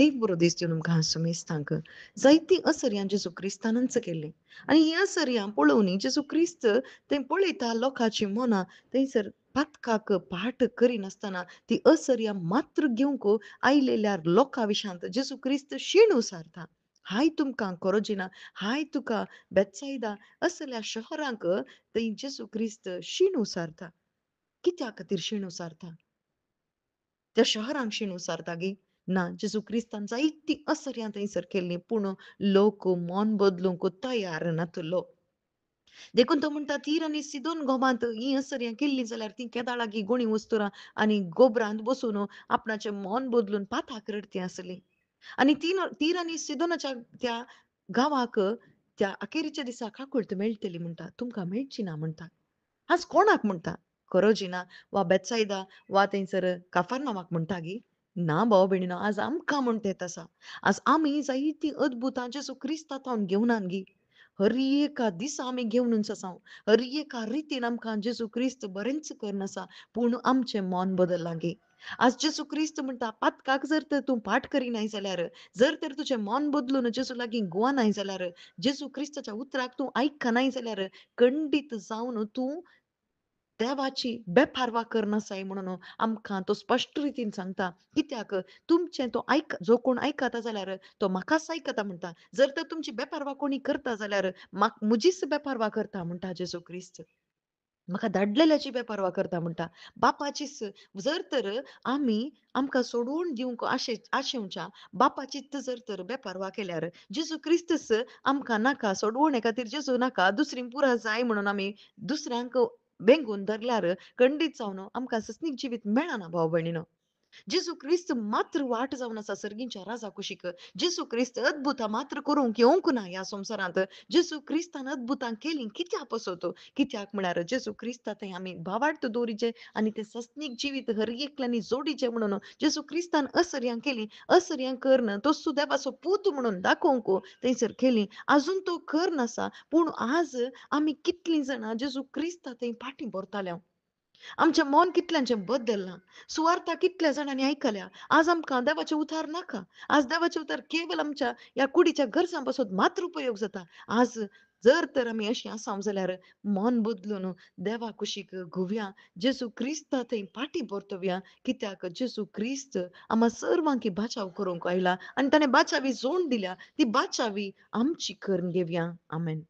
देव बरो दीस दिवन आमकां आसूमेस्तांक जायतीं असर्यां जेजू क्रिस्तानच केल्लीं आनी हीं असर्यां पळोवन जेजू क्रिस्त तें पळयता लोकांची मनां थंयसर पातकाक पाट करिनासतना ती असर्यां मात्र घेवंक आयलेल्यार लोकां विशांत जेजू क्रिस्त शेणू सारता. हाय तुमकां कोरोजिना, हाय तुका बेत्साइदा असल्या शहरांक थंय जेजू क्रिस्त शेणू सारता. कित्या खातीर शेणू सारता? त्या शहरांक शेणू सारता गे? ना, जेजू क्रिस्तान जायतीं असर्यां थंयसर केल्लीं पूण लोक मन बदलूंक तयार नातलो. देखून तो म्हणटा तीर आनी सिदोन गोमांत हीं असर्यां केल्लीं जाल्यार तीं केदां लागीं गुणी वस्तुरां आनी गोबरांत बसून आपणाचें मन बदलून पाताक रडतीं आसलीं. आनी तीर आनी सिदोनाच्या त्या गांवाक त्या अखेरेच्या दिसा काकूळट मेळटली म्हणटा. तुमकां मेळची ना म्हणटा. आज कोणाक म्हणटा? कोरोजिना वा बेत्साइदा वा थंयसर काफार्नावाक म्हणटा गे? ना भाव भयणीनो, आज आमकां म्हणटा येत आसा. आज आमी जायतीं अद्भुतां जेजू क्रिस्तांतावन घेवनान गे. हर एका दिसा आमी घेवनूच आसां. हर एका रितीन आमकां जेजू क्रिस्त बरेंच करन आसा. पूण आमचें मन बदल्लां गे. आज जेजू क्रिस्त म्हणटा पातकाक जर तर तूं पाठ करिनाय जाल्यार, जर तर तुजें मन बदलून जेजू लागीं गुवानाय जाल्यार, जेजू क्रिस्ताच्या उतराक तूं आयकनाय जाल्यार, खंडीत जावन तूं देवाची बेपारवा करनासाय म्हणून आमकां तो स्पश्ट रितीन सांगता. कित्याक तुमचें तो जो कोण आयकता जाल्यार तो म्हाकाच आयकता म्हणटा. जर तर तुमची बेपारवा कोणी करता जाल्यार म्हजीच बेपारवा करता म्हणटा जेजू क्रिस्त. म्हाका धाडलेल्याची बेपारवा करता म्हणटा. बापाचीच जर तर आमी आमकां सोडून दिवंक आशेवच्या बापाचीच जर तर बेपारवा केल्यार जेजू क्रिस्तच आमकां नाका सोडवणे खातीर जेजू नाका दुसरी पुरा जाय म्हणून आमी दुसऱ्यांक बेंगून धरल्यार खंडीत जावन आमकां सस्नीक जिवीत मेळना भाव भयणीनो. जेजू क्रिस्त मात्र वाट जावन आसा सर्गींच्या राजा कुशीक. जेजू क्रिस्त अद्भुतां मात्र करूंक येवंक ना ह्या संवसारांत. जेजू क्रिस्तान अद्भुतां केलीं कित्या पसत? कित्याक म्हळ्यार जेजू क्रिस्ता थंय आमी भावार्थ दवरिचे आनी तें सस्नीक जिवीत हर एकल्यांनी जोडिचें म्हणून जेजू क्रिस्तान असर्यां केलीं. असर्यां करन तोच देवाचो पूत म्हणून दाखोवंक थंयसर केलीं. आजून तो करन आसा. पूण आज आमी कितलीं जाणां जेजू क्रिस्ता थंय फाटीं परतल्यांव. आमचें मन कितल्यांचें बदल्लां. सुवार्ता कितल्या जाणांनी आयकल्या. आज आमकां देवाचें उद्धार नाका. आज देवाचें उद्धार केवल आमच्या ह्या कुडीच्या गरजां पासून मात्र उपयोग जाता. आज जर तर आमी अशीं आसांव जाल्यार मन बदलून देवा कुशीक घुवया. जेजू क्रिस्ता थंय फाटीं परतुवया. कित्याक जेजू क्रिस्त आम्हा सर्वांकी बाचाव करूंक आयला आनी ताणें बाचावी जोड दिल्या. ती बाचावी आमची करून घेवया. आमेन.